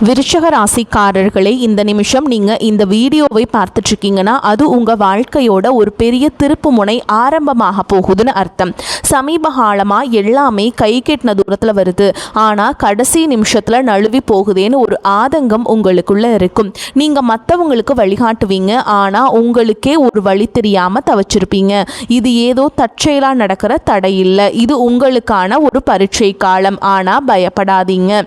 விருச்சக ராசிக்காரர்களே, இந்த நிமிஷம் நீங்கள் இந்த வீடியோவை பார்த்துட்ருக்கீங்கன்னா அது உங்கள் வாழ்க்கையோட ஒரு பெரிய திருப்பு முனை ஆரம்பமாக போகுதுன்னு அர்த்தம். சமீப காலமாக எல்லாமே கை கெட்டின தூரத்தில் வருது, ஆனால் கடைசி நிமிஷத்தில் நழுவி போகுதேன்னு ஒரு ஆதங்கம் உங்களுக்குள்ளே இருக்கும். நீங்கள் மற்றவங்களுக்கு வழிகாட்டுவீங்க, ஆனால் உங்களுக்கே ஒரு வழி தெரியாமல் தவச்சிருப்பீங்க. இது ஏதோ தற்செயலாக நடக்கிற தடை இல்லை, இது உங்களுக்கான ஒரு பரீட்சை காலம். ஆனால் பயப்படாதீங்க.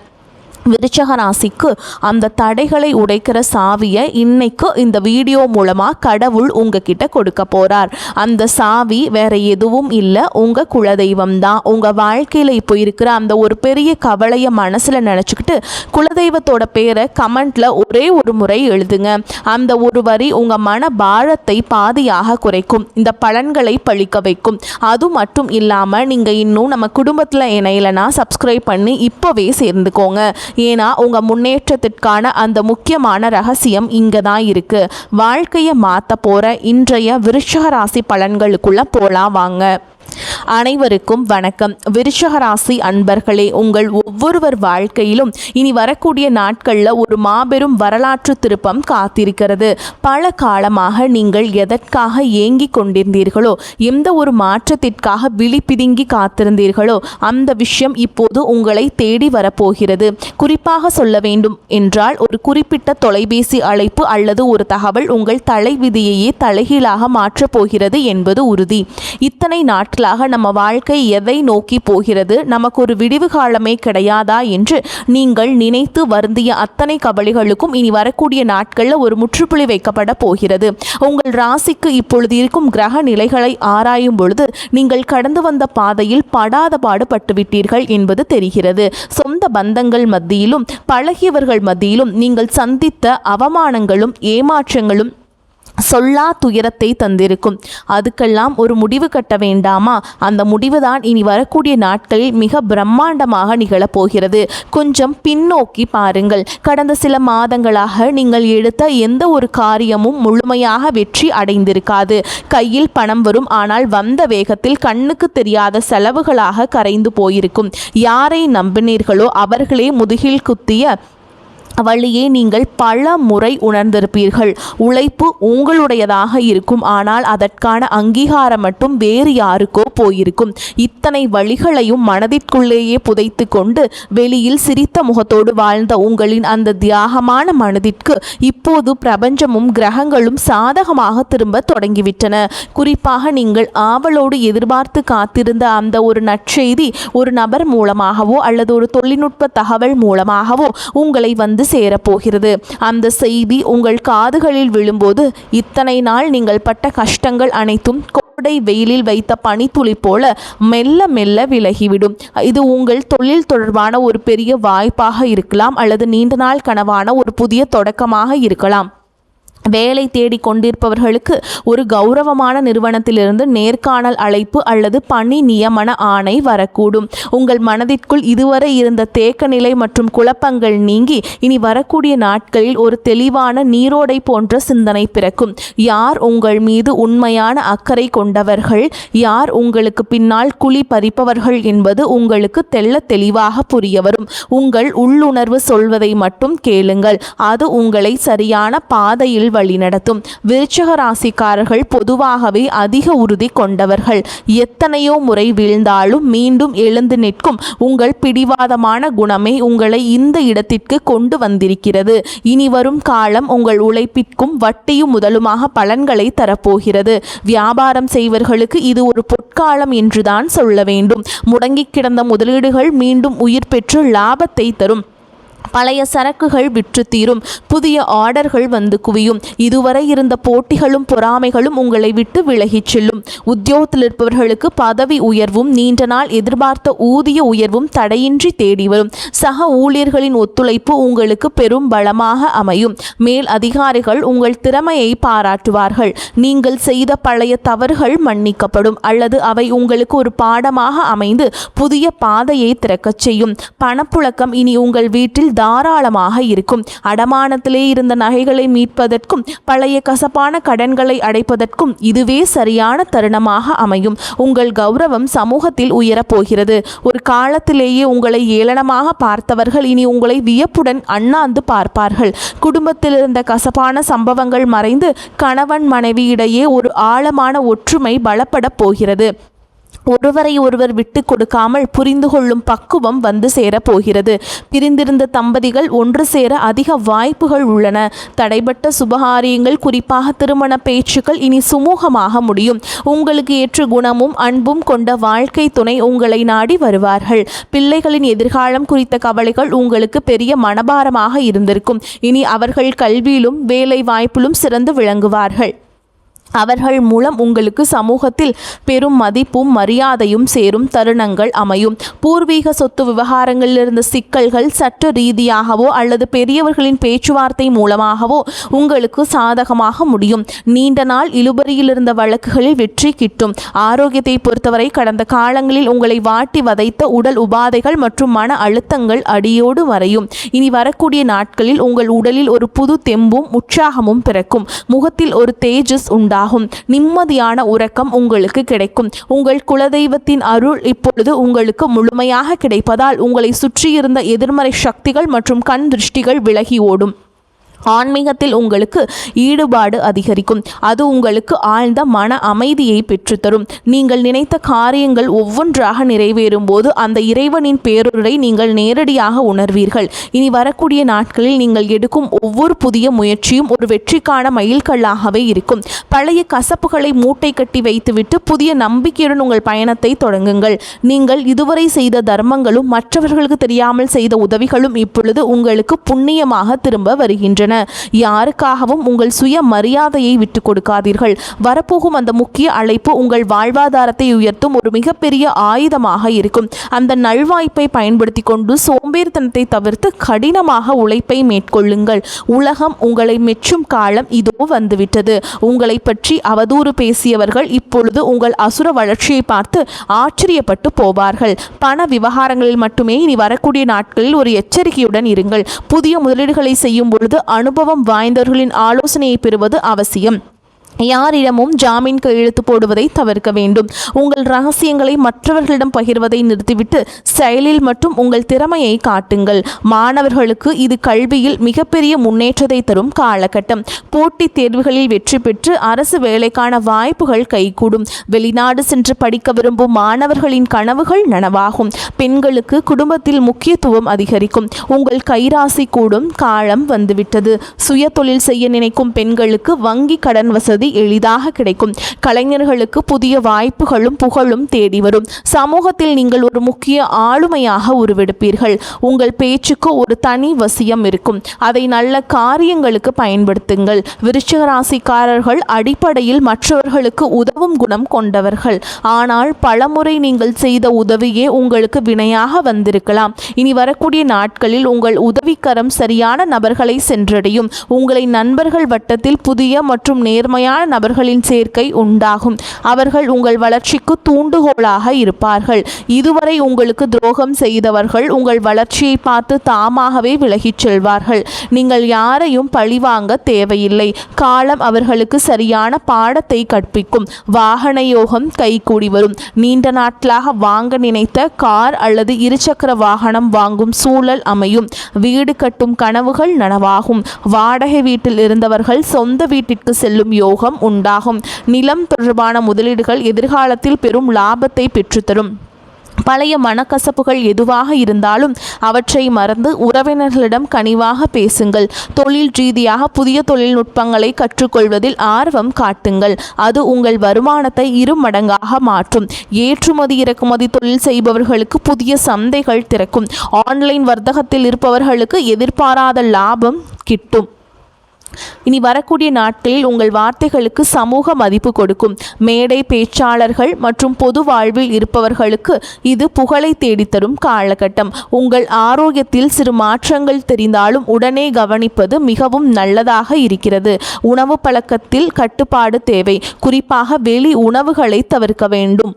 விருச்சக ராசிக்கு அந்த தடைகளை உடைக்கிற சாவியை இன்னைக்கு இந்த வீடியோ மூலமாக கடவுள் உங்ககிட்ட கொடுக்க போகிறார். அந்த சாவி வேற எதுவும் இல்லை, உங்கள் குலதெய்வம் தான். உங்கள் வாழ்க்கையில் இப்போ இருக்கிற அந்த ஒரு பெரிய கவலையை மனசில் நினச்சிக்கிட்டு குலதெய்வத்தோட பேரை கமெண்ட்டில் ஒரே ஒரு முறை எழுதுங்க. அந்த ஒரு வரி உங்கள் மன பாரத்தை பாதியாக குறைக்கும், இந்த பலன்களை பழிக்க வைக்கும். அது மட்டும் இல்லாமல் நீங்கள் இன்னும் நம்ம குடும்பத்தில் இணையலைன்னா சப்ஸ்கிரைப் பண்ணி இப்போவே சேர்ந்துக்கோங்க. ஏன்னா உங்கள் முன்னேற்றத்திற்கான அந்த முக்கியமான ரகசியம் இங்கே தான் இருக்குது. வாழ்க்கையை மாற்ற போகிற இன்றைய விருச்சக ராசி பலன்களுக்குள்ளே போகலாம் வாங்க. அனைவருக்கும் வணக்கம். விருச்சக ராசி அன்பர்களே, உங்கள் ஒவ்வொருவர் வாழ்க்கையிலும் இனி வரக்கூடிய நாட்களில் ஒரு மாபெரும் வரலாற்று திருப்பம் காத்திருக்கிறது. பல காலமாக நீங்கள் எதற்காக ஏங்கிக் கொண்டிருந்தீர்களோ, எந்த ஒரு மாற்றத்திற்காக விழி பிதுங்கி காத்திருந்தீர்களோ அந்த விஷயம் இப்போது உங்களை தேடி வரப்போகிறது. குறிப்பாக சொல்ல வேண்டும் என்றால், ஒரு குறிப்பிட்ட தொலைபேசி அழைப்பு அல்லது ஒரு தகவல் உங்கள் தலைவிதியையே தலைகீழாக மாற்றப் போகிறது என்பது உறுதி. இத்தனை நாட்களாக நம்ம வாழ்க்கை எதை நோக்கி போகிறது, நமக்கு ஒரு விடிவு காலமே கிடையாதா என்று நீங்கள் நினைத்து வருந்திய அத்தனை கவலைகளுக்கும் இனி வரக்கூடிய நாட்களில் ஒரு முற்றுப்புள்ளி வைக்கப்பட போகிறது. உங்கள் ராசிக்கு இப்பொழுது இருக்கும் கிரக நிலைகளை ஆராயும் பொழுது நீங்கள் கடந்து வந்த பாதையில் படாத பாடுபட்டுவிட்டீர்கள் என்பது தெரிகிறது. சொந்த பந்தங்கள் மத்தியிலும் பழகியவர்கள் மத்தியிலும் நீங்கள் சந்தித்த அவமானங்களும் ஏமாற்றங்களும் சொல்லா துயரத்தை தந்திருக்கும். அதுக்கெல்லாம் ஒரு முடிவு கட்ட வேண்டாமா? அந்த முடிவுதான் இனி வரக்கூடிய நாட்களில் மிக பிரம்மாண்டமாக நிகழப்போகிறது. கொஞ்சம் பின்னோக்கி பாருங்கள். கடந்த சில மாதங்களாக நீங்கள் எடுத்த எந்த ஒரு காரியமும் முழுமையாக வெற்றி அடைந்திருக்காது. கையில் பணம் வரும், ஆனால் வந்த வேகத்தில் கண்ணுக்கு தெரியாத செலவுகளாக கரைந்து போயிருக்கும். யாரை நம்பினீர்களோ அவர்களே முதுகில் குத்திய வழியே நீங்கள் பல முறை உணர்ந்திருப்பீர்கள். உழைப்பு உங்களுடையதாக இருக்கும், ஆனால் அதற்கான அங்கீகாரம் மட்டும் வேறு யாருக்கோ போயிருக்கும். இத்தனை வழிகளையும் மனதிற்குள்ளேயே புதைத்து கொண்டு வெளியில் சிரித்த முகத்தோடு வாழ்ந்த உங்களின் அந்த தியாகமான மனதிற்கு இப்போது பிரபஞ்சமும் கிரகங்களும் சாதகமாக திரும்ப தொடங்கிவிட்டன. குறிப்பாக நீங்கள் ஆவலோடு எதிர்பார்த்து காத்திருந்த அந்த ஒரு நற்செய்தி ஒரு நபர் மூலமாகவோ அல்லது ஒரு தொழில்நுட்ப தகவல் மூலமாகவோ உங்களை வந்து சேரப்போகிறது. அந்த செய்தி உங்கள் காதுகளில் விழும்போது இத்தனை நாள் நீங்கள் பட்ட கஷ்டங்கள் அனைத்தும் கோடை வெயிலில் வைத்த பனித்துளி போல மெல்ல மெல்ல விலகிவிடும். இது உங்கள் தொழில் தொடர்பான ஒரு பெரிய வாய்ப்பாக இருக்கலாம், அல்லது நீண்ட நாள் கனவான ஒரு புதிய தொடக்கமாக இருக்கலாம். வேலை தேடி கொண்டிருப்பவர்களுக்கு ஒரு கௌரவமான நிறுவனத்திலிருந்து நேர்காணல் அழைப்பு அல்லது பணி நியமன ஆணை வரக்கூடும். உங்கள் மனதிற்குள் இதுவரை இருந்த தேக்க நிலை மற்றும் குழப்பங்கள் நீங்கி இனி வரக்கூடிய நாட்களில் ஒரு தெளிவான நீரோடை போன்ற சிந்தனை பிறக்கும். யார் உங்கள் மீது உண்மையான அக்கறை கொண்டவர்கள், யார் உங்களுக்கு பின்னால் குழி பறிப்பவர்கள் என்பது உங்களுக்கு தெள்ள தெளிவாக புரிய வரும். உங்கள் உள்ளுணர்வு சொல்வதை மட்டும் கேளுங்கள், அது உங்களை சரியான பாதையில் வழிநடத்தும். விருச்சக ராசிக்காரர்கள் பொதுவாகவே அதிக உறுதி கொண்டவர்கள். எத்தனையோ முறை வீழ்ந்தாலும் மீண்டும் எழுந்து நிற்கும் உங்கள் பிடிவாதமான குணமே உங்களை இந்த இடத்திற்கு கொண்டு வந்திருக்கிறது. இனி வரும் காலம் உங்கள் உழைப்பிற்கும் வட்டியும் முதலுமாக பலன்களை தரப்போகிறது. வியாபாரம் செய்வர்களுக்கு இது ஒரு பொற்காலம் என்றுதான் சொல்ல வேண்டும். முடங்கி கிடந்த முதலீடுகள் மீண்டும் உயிர் பெற்று லாபத்தை தரும். பழைய சரக்குகள் விற்று தீரும். புதிய ஆர்டர்கள் வந்து குவியும். இதுவரை இருந்த போட்டிகளும் பொறாமைகளும் உங்களை விட்டு விலகிச் செல்லும். உத்தியோகத்தில் இருப்பவர்களுக்கு பதவி உயர்வும் நீண்ட நாள் எதிர்பார்த்த ஊதிய உயர்வும் தடையின்றி தேடி வரும். சக ஊழியர்களின் ஒத்துழைப்பு உங்களுக்கு பெரும் பலமாக அமையும். மேல் அதிகாரிகள் உங்கள் திறமையை பாராட்டுவார்கள். நீங்கள் செய்த பழைய தவறுகள் மன்னிக்கப்படும், அல்லது அவை உங்களுக்கு ஒரு பாடமாக அமைந்து புதிய பாதையை திறக்கச் செய்யும். பணப்புழக்கம் இனி உங்கள் வீட்டில் தாராளமாக இருக்கும். அடமானத்திலே இருந்த நகைகளை மீட்பதற்கும் பழைய கசப்பான கடன்களை அடைப்பதற்கும் இதுவே சரியான தருணமாக அமையும். உங்கள் கௌரவம் சமூகத்தில் உயரப் போகிறது. ஒரு காலத்திலேயே உங்களை ஏளனமாக பார்த்தவர்கள் இனி உங்களை வியப்புடன் அண்ணாந்து பார்ப்பார்கள். குடும்பத்தில் இருந்த கசப்பான சம்பவங்கள் மறைந்து கணவன் மனைவியிடையே ஒரு ஆழமான ஒற்றுமை பலப்பட போகிறது. ஒருவரை ஒருவர் விட்டு கொடுக்காமல் புரிந்து கொள்ளும் பக்குவம் வந்து சேரப்போகிறது. பிரிந்திருந்த தம்பதிகள் ஒன்று சேர அதிக வாய்ப்புகள் உள்ளன. தடைபட்ட சுபகாரியங்கள், குறிப்பாக திருமண பேச்சுக்கள் இனி சுமூகமாக முடியும். உங்களுக்கு ஏற்ற குணமும் அன்பும் கொண்ட வாழ்க்கை துணை உங்களை நாடி வருவார்கள். பிள்ளைகளின் எதிர்காலம் குறித்த கவலைகள் உங்களுக்கு பெரிய மனபாரமாக இருந்திருக்கும். இனி அவர்கள் கல்வியிலும் வேலை வாய்ப்பிலும் சிறந்து விளங்குவார்கள். அவர்கள் மூலம் உங்களுக்கு சமூகத்தில் பெரும் மதிப்பும் மரியாதையும் சேரும் தருணங்கள் அமையும். பூர்வீக சொத்து விவகாரங்களில் இருந்த சிக்கல்கள் சட்ட ரீதியாகவோ அல்லது பெரியவர்களின் பேச்சுவார்த்தை மூலமாகவோ உங்களுக்கு சாதகமாக முடியும். நீண்ட நாள் இழுபறியில் இருந்த வழக்குகளில் வெற்றி கிட்டும். ஆரோக்கியத்தை பொறுத்தவரை கடந்த காலங்களில் உங்களை வாட்டி வதைத்த உடல் உபாதைகள் மற்றும் மன அழுத்தங்கள் அடியோடு வரையும். இனி வரக்கூடிய நாட்களில் உங்கள் உடலில் ஒரு புது தெம்பும் உற்சாகமும் பிறக்கும். முகத்தில் ஒரு தேஜஸ் உண்டாகும். நிம்மதியான உறக்கம் உங்களுக்கு கிடைக்கும். உங்கள் குலதெய்வத்தின் அருள் இப்பொழுது உங்களுக்கு முழுமையாக கிடைப்பதால் உங்களை சுற்றியிருந்த எதிர்மறை சக்திகள் மற்றும் கண் திருஷ்டிகள் விலகி ஓடும். ஆன்மீகத்தில் உங்களுக்கு ஈடுபாடு அதிகரிக்கும். அது உங்களுக்கு ஆழ்ந்த மன அமைதியை பெற்றுத்தரும். நீங்கள் நினைத்த காரியங்கள் ஒவ்வொன்றாக நிறைவேறும் போது அந்த இறைவனின் பேருரை நீங்கள் நேரடியாக உணர்வீர்கள். இனி வரக்கூடிய நாட்களில் நீங்கள் எடுக்கும் ஒவ்வொரு புதிய முயற்சியும் ஒரு வெற்றிக்கான மைல்கல்லாகவே இருக்கும். பழைய கசப்புகளை மூட்டை கட்டி வைத்துவிட்டு புதிய நம்பிக்கையுடன் உங்கள் பயணத்தை தொடங்குங்கள். நீங்கள் இதுவரை செய்த தர்மங்களும் மற்றவர்களுக்கு தெரியாமல் செய்த உதவிகளும் இப்பொழுது உங்களுக்கு புண்ணியமாக திரும்ப வருகின்றன. யாருக்காகவும் உங்கள் சுய மரியாதையை விட்டு கொடுக்காதீர்கள். வரப்போகும் அந்த முக்கிய அழைப்பு உங்கள் வாழ்வாதாரத்தை உயர்த்தும் ஒரு மிகப்பெரிய ஆயுதமாக இருக்கும். அந்த நல்வாய்ப்பை பயன்படுத்தி கொண்டு சோம்பேறித்தனத்தை தவிர்த்து கடினமாக உழைப்பை மேற்கொள்ளுங்கள். உலகம் உங்களை மெச்சும் காலம் இதோ வந்துவிட்டது. உங்களை பற்றி அவதூறு பேசியவர்கள் இப்பொழுது உங்கள் அசுர வளர்ச்சியை பார்த்து ஆச்சரியப்பட்டு போவார்கள். பண விவகாரங்களில் மட்டுமே இனி வரக்கூடிய நாட்களில் ஒரு எச்சரிக்கையுடன் இருங்கள். புதிய முதலீடுகளை செய்யும் பொழுது அனுபவம் வாய்ந்தவர்களின் ஆலோசனையை பெறுவது அவசியம். யாரிடமும் ஜாமீன் கையெழுத்து போடுவதை தவிர்க்க வேண்டும். உங்கள் ரகசியங்களை மற்றவர்களிடம் பகிர்வதை நிறுத்திவிட்டு செயலில் மட்டும் உங்கள் திறமையை காட்டுங்கள். மாணவர்களுக்கு இது கல்வியில் மிகப்பெரிய முன்னேற்றத்தை தரும் காலகட்டம். போட்டித் தேர்வுகளில் வெற்றி பெற்று அரசு வேலைக்கான வாய்ப்புகள் கைகூடும். வெளிநாடு சென்று படிக்க விரும்பும் மாணவர்களின் கனவுகள் நனவாகும். பெண்களுக்கு குடும்பத்தில் முக்கியத்துவம் அதிகரிக்கும். உங்கள் கைராசி கூடும் காலம் வந்துவிட்டது. சுய தொழில் செய்ய நினைக்கும் பெண்களுக்கு வங்கி கடன் வசதி எளிதாக கிடைக்கும். கலைஞர்களுக்கு புதிய வாய்ப்புகளும் புகழும் தேடி வரும். சமூகத்தில் நீங்கள் ஒரு முக்கிய ஆளுமையாக உருவெடுப்பீர்கள். உங்கள் பேச்சுக்கு ஒரு தனி வசியம் இருக்கும். அதை நல்ல காரியங்களுக்கு பயன்படுத்துங்கள். விருச்சிக ராசிக்காரர்கள் அடிப்படையில் மற்றவர்களுக்கு உதவும் குணம் கொண்டவர்கள். ஆனால் பலமுறை நீங்கள் செய்த உதவியே உங்களுக்கு வினையாக வந்திருக்கலாம். இனி வரக்கூடிய நாட்களில் உங்கள் உதவிக்கரம் சரியான நபர்களை சென்றடையும். உங்களை நண்பர்கள் வட்டத்தில் புதிய மற்றும் நேர்மையான நபர்களின் சேர்க்கை உண்டாகும். அவர்கள் உங்கள் வளர்ச்சிக்கு தூண்டுகோலாக இருப்பார்கள். இதுவரை உங்களுக்கு துரோகம் செய்தவர்கள் உங்கள் வளர்ச்சியை பார்த்து தாமாகவே விலகிச் செல்வார்கள். நீங்கள் யாரையும் பழிவாங்க தேவையில்லை. காலம் அவர்களுக்கு சரியான பாடத்தை கற்பிக்கும். வாகன யோகம் கைகூடி வரும். நீண்ட நாட்களாக வாங்க நினைத்த கார் அல்லது இருசக்கர வாகனம் வாங்கும் சூழல் அமையும். வீடு கட்டும் கனவுகள் நனவாகும். வாடகை வீட்டில் இருந்தவர்கள் சொந்த வீட்டிற்கு செல்லும் யோகம் உண்டாகும். நிலம் தொடர்பான முதலீடுகள் எதிர்காலத்தில் பெரும் லாபத்தை பெற்றுத்தரும். பழைய மனக்கசப்புகள் எதுவாக இருந்தாலும் அவற்றை மறந்து உறவினர்களிடம் கனிவாக பேசுங்கள். தொழில் ரீதியாக புதிய தொழில்நுட்பங்களை கற்றுக்கொள்வதில் ஆர்வம் காட்டுங்கள். அது உங்கள் வருமானத்தை 2 மடங்காக மாற்றும். ஏற்றுமதி இறக்குமதி தொழில் செய்பவர்களுக்கு புதிய சந்தைகள் திறக்கும். ஆன்லைன் வர்த்தகத்தில் இருப்பவர்களுக்கு எதிர்பாராத லாபம் கிட்டும். இனி வரக்கூடிய நாட்களில் உங்கள் வார்த்தைகளுக்கு சமூக மதிப்பு கொடுக்கும். மேடை பேச்சாளர்கள் மற்றும் பொது வாழ்வில் இருப்பவர்களுக்கு இது புகழை தேடித்தரும் காலகட்டம். உங்கள் ஆரோக்கியத்தில் சிறு மாற்றங்கள் தெரிந்தாலும் உடனே கவனிப்பது மிகவும் நல்லதாக இருக்கிறது. உணவு பழக்கத்தில் கட்டுப்பாடு தேவை. குறிப்பாக வெளி உணவுகளை தவிர்க்க வேண்டும்.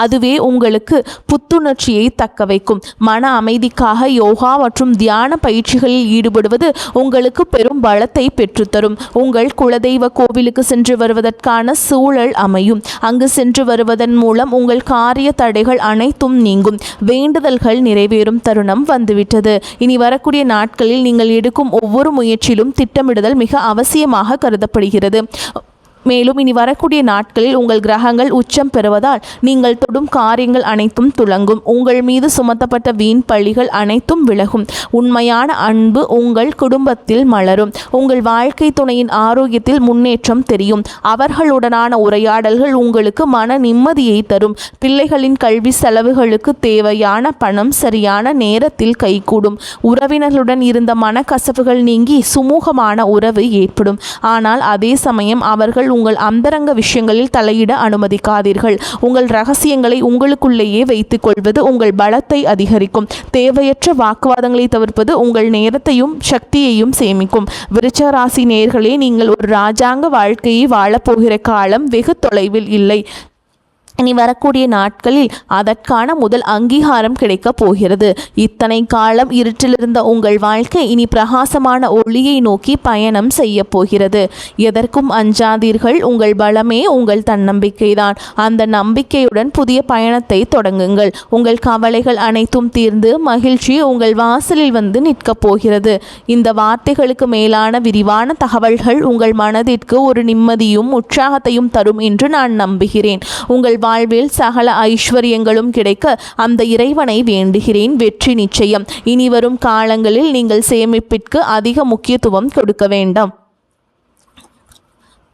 அதுவே உங்களுக்கு புத்துணர்ச்சியை தக்க வைக்கும். மன அமைதிக்காக யோகா மற்றும் தியான பயிற்சிகளில் ஈடுபடுவது உங்களுக்கு பெரும் பலத்தை பெற்றுத்தரும். உங்கள் குலதெய்வ கோவிலுக்கு சென்று வருவதற்கான சூழல் அமையும். அங்கு சென்று வருவதன் மூலம் உங்கள் காரிய தடைகள் அனைத்தும் நீங்கும். வேண்டுதல்கள் நிறைவேறும் தருணம் வந்துவிட்டது. இனி வரக்கூடிய நாட்களில் நீங்கள் எடுக்கும் ஒவ்வொரு முயற்சியிலும் திட்டமிடுதல் மிக அவசியமாக கருதப்படுகிறது. மேலும் இனி வரக்கூடிய நாட்களில் உங்கள் கிரகங்கள் உச்சம் பெறுவதால் நீங்கள் தொடும் காரியங்கள் அனைத்தும் துலங்கும். உங்கள் மீது சுமத்தப்பட்ட வீண் பழிகள் அனைத்தும் விலகும். உண்மையான அன்பு உங்கள் குடும்பத்தில் மலரும். உங்கள் வாழ்க்கை துணையின் ஆரோக்கியத்தில் முன்னேற்றம் தெரியும். அவர்களுடனான உரையாடல்கள் உங்களுக்கு மன நிம்மதியை தரும். பிள்ளைகளின் கல்வி செலவுகளுக்கு தேவையான பணம் சரியான நேரத்தில் கைகூடும். உறவினர்களுடன் இருந்த மனக்கசப்புகள் நீங்கி சுமூகமான உறவு ஏற்படும். ஆனால் அதே சமயம் அவர்கள் உங்கள் அந்தரங்க விஷயங்களில் தலையிட அனுமதிக்காதீர்கள். உங்கள் ரகசியங்களை உங்களுக்குள்ளேயே வைத்துக் கொள்வது உங்கள் பலத்தை அதிகரிக்கும். தேவையற்ற வாக்குவாதங்களை தவிர்ப்பது உங்கள் நேரத்தையும் சக்தியையும் சேமிக்கும். விருச்சிக ராசி நேயர்களே, நீங்கள் ஒரு ராஜாங்க வாழ்க்கையை வாழப்போகிற காலம் வெகு தொலைவில் இல்லை. இனி வரக்கூடிய நாட்களில் அதற்கான முதல் அங்கீகாரம் கிடைக்கப் போகிறது. இத்தனை காலம் இருட்டிலிருந்த உங்கள் வாழ்க்கை இனி பிரகாசமான ஒளியை நோக்கி பயணம் செய்ய போகிறது. எதற்கும் அஞ்சாதீர்கள். உங்கள் பலமே உங்கள் தன்னம்பிக்கைதான். அந்த நம்பிக்கையுடன் புதிய பயணத்தை தொடங்குங்கள். உங்கள் கவலைகள் அனைத்தும் தீர்ந்து மகிழ்ச்சி உங்கள் வாசலில் வந்து நிற்கப் போகிறது. இந்த வார்த்தைகளுக்கு மேலான விரிவான தகவல்கள் உங்கள் மனதிற்கு ஒரு நிம்மதியும் உற்சாகத்தையும் தரும் என்று நான் நம்புகிறேன். உங்கள் வாழ்வில் சகல ஐஸ்வர்யங்களும் கிடைக்க அந்த இறைவனை வேண்டுகிறேன். வெற்றி நிச்சயம். இனி வரும் காலங்களில் நீங்கள் சேமிப்பிற்கு அதிக முக்கியத்துவம் கொடுக்க வேண்டாம்.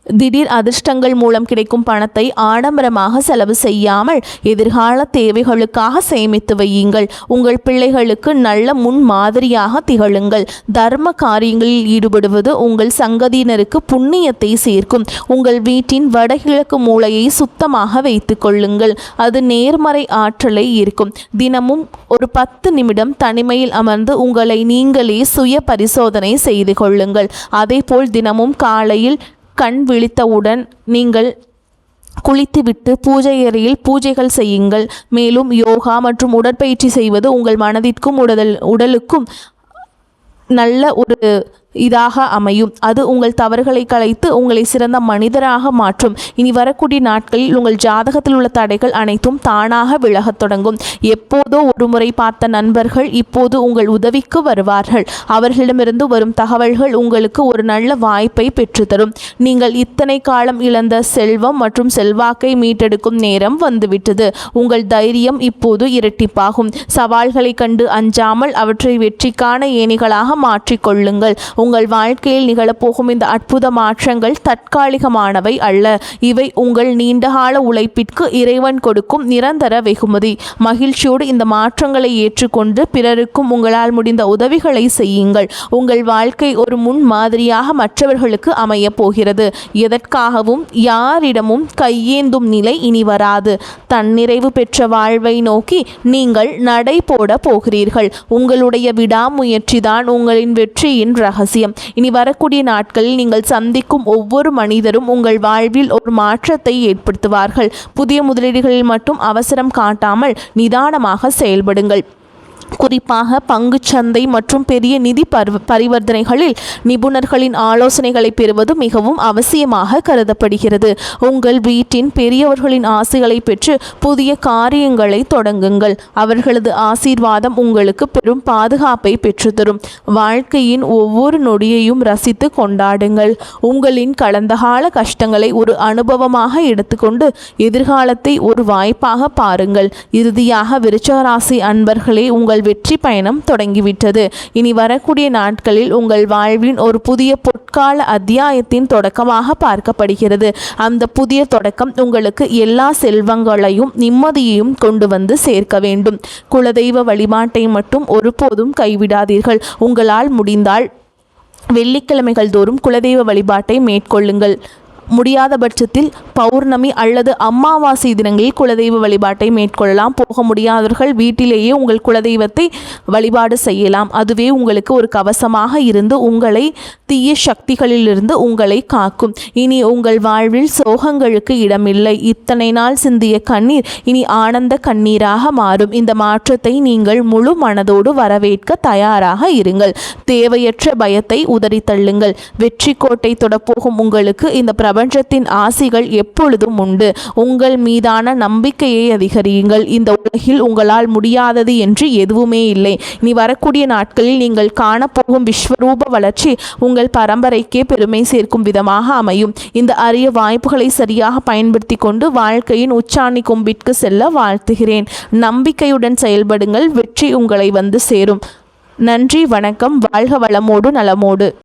திடீர் அதிர்ஷ்டங்கள் மூலம் கிடைக்கும் பணத்தை ஆடம்பரமாக செலவு செய்யாமல் எதிர்கால தேவைகளுக்காக சேமித்து வையுங்கள். உங்கள் பிள்ளைகளுக்கு நல்ல முன் மாதிரியாக திகழுங்கள். தர்ம காரியங்களில் ஈடுபடுவது உங்கள் சங்கதியினருக்கு புண்ணியத்தை சேர்க்கும். உங்கள் வீட்டின் வடகிழக்கு மூலையை சுத்தமாக வைத்து கொள்ளுங்கள். அது நேர்மறை ஆற்றலை ஈர்க்கும். தினமும் ஒரு 10 நிமிடம் தனிமையில் அமர்ந்து உங்களை நீங்களே சுய பரிசோதனை செய்து கொள்ளுங்கள். அதேபோல் தினமும் காலையில் கண் விழித்தவுடன் நீங்கள் குளித்துவிட்டு பூஜை அறையில் பூஜைகள் செய்யுங்கள். மேலும் யோகா மற்றும் உடற்பயிற்சி செய்வது உங்கள் மனதிற்கும் உடலுக்கும் நல்ல ஒரு இதாக அமையும். அது உங்கள் தவறுகளை களைத்து உங்களை சிறந்த மனிதராக மாற்றும். இனி வரக்கூடிய நாட்களில் உங்கள் ஜாதகத்தில் உள்ள தடைகள் அனைத்தும் தானாக விலகத் தொடங்கும். எப்போதோ ஒரு முறை பார்த்த நண்பர்கள் இப்போது உங்கள் உதவிக்கு வருவார்கள். அவர்களிடமிருந்து வரும் தகவல்கள் உங்களுக்கு ஒரு நல்ல வாய்ப்பை பெற்றுத்தரும். நீங்கள் இத்தனை காலம் இழந்த செல்வம் மற்றும் செல்வாக்கை மீட்டெடுக்கும் நேரம் வந்துவிட்டது. உங்கள் தைரியம் இப்போது இரட்டிப்பாகும். சவால்களை கண்டு அஞ்சாமல் அவற்றை வெற்றிக்கான ஏணிகளாக மாற்றிக்கொள்ளுங்கள். உங்கள் வாழ்க்கையில் நிகழப்போகும் இந்த அற்புத மாற்றங்கள் தற்காலிகமானவை அல்ல. இவை உங்கள் நீண்டகால உழைப்பிற்கு இறைவன் கொடுக்கும் நிரந்தர வெகுமதி. மகிழ்ச்சியோடு இந்த மாற்றங்களை ஏற்றுக்கொண்டு பிறருக்கும் உங்களால் முடிந்த உதவிகளை செய்யுங்கள். உங்கள் வாழ்க்கை ஒரு முன் மாதிரியாக மற்றவர்களுக்கு அமைய போகிறது. எதற்காகவும் யாரிடமும் கையேந்தும் நிலை இனி வராது. தன்னிறைவு பெற்ற வாழ்வை நோக்கி நீங்கள் நடை போட போகிறீர்கள். உங்களுடைய விடாமுயற்சிதான் உங்களின் வெற்றியின் ரகசியம். இனி வரக்கூடிய நாட்களில் நீங்கள் சந்திக்கும் ஒவ்வொரு மனிதரும் உங்கள் வாழ்வில் ஒரு மாற்றத்தை ஏற்படுத்துவார்கள். புதிய முதலீடுகளில் மட்டும் அவசரம் காட்டாமல் நிதானமாக செயல்படுங்கள். குறிப்பாக பங்குச்சந்தை மற்றும் பெரிய நிதி பரிவர்த்தனைகளில் நிபுணர்களின் ஆலோசனைகளை பெறுவது மிகவும் அவசியமாக கருதப்படுகிறது. உங்கள் வீட்டின் பெரியவர்களின் ஆசைகளை பெற்று புதிய காரியங்களை தொடங்குங்கள். அவர்களது ஆசீர்வாதம் உங்களுக்கு பெரும் பாதுகாப்பை பெற்றுத்தரும். வாழ்க்கையின் ஒவ்வொரு நொடியையும் ரசித்து கொண்டாடுங்கள். உங்களின் கடந்த கால கஷ்டங்களை ஒரு அனுபவமாக எடுத்துக்கொண்டு எதிர்காலத்தை ஒரு வாய்ப்பாக பாருங்கள். இறுதியாக விருச்சிக ராசி அன்பர்களே, உங்கள் வெற்றி பயணம் தொடங்கிவிட்டது. இனி வரக்கூடிய நாட்களில் உங்கள் வாழ்வின் ஒரு புதிய பொற்கால அத்தியாயத்தின் தொடக்கமாக பார்க்கப்படுகிறது. அந்த புதிய தொடக்கம் உங்களுக்கு எல்லா செல்வங்களையும் நிம்மதியையும் கொண்டு வந்து சேர்க்க வேண்டும். குலதெய்வ வழிபாட்டை மட்டும் ஒருபோதும் கைவிடாதீர்கள். உங்களால் முடிந்தால் வெள்ளிக்கிழமைகள் தோறும் குலதெய்வ வழிபாட்டை மேற்கொள்ளுங்கள். முடியாத பட்சத்தில் பௌர்ணமி அல்லது அமாவாசை தினங்களில் குலதெய்வ வழிபாட்டை மேற்கொள்ளலாம். போக முடியாதவர்கள் வீட்டிலேயே உங்கள் குலதெய்வத்தை வழிபாடு செய்யலாம். அதுவே உங்களுக்கு ஒரு கவசமாக இருந்து உங்களை தீய சக்திகளிலிருந்து உங்களை காக்கும். இனி உங்கள் வாழ்வில் சோகங்களுக்கு இடமில்லை. இத்தனை நாள் சிந்திய கண்ணீர் இனி ஆனந்த கண்ணீராக மாறும். இந்த மாற்றத்தை நீங்கள் முழு மனதோடு வரவேற்க தயாராக இருங்கள். தேவையற்ற பயத்தை உதறி தள்ளுங்கள். வெற்றி கோட்டை தொடப்போகும் உங்களுக்கு இந்த பிரபஞ்சத்தின் ஆசிகள் எப்பொழுதும் உண்டு. உங்கள் மீதான நம்பிக்கையை அதிகரியுங்கள். இந்த உலகில் உங்களால் முடியாதது என்று எதுவுமே இல்லை. இனி வரக்கூடிய நாட்களில் நீங்கள் காணப்போகும் விஸ்வரூப வளர்ச்சி உங்கள் பரம்பரைக்கே பெருமை சேர்க்கும் விதமாக அமையும். இந்த அரிய வாய்ப்புகளை சரியாக பயன்படுத்தி கொண்டு வாழ்க்கையின் உச்சாணி கொம்பிற்கு செல்ல வாழ்த்துகிறேன். நம்பிக்கையுடன் செயல்படுங்கள். வெற்றி உங்களை வந்து சேரும். நன்றி, வணக்கம். வாழ்க வளமோடு நலமோடு.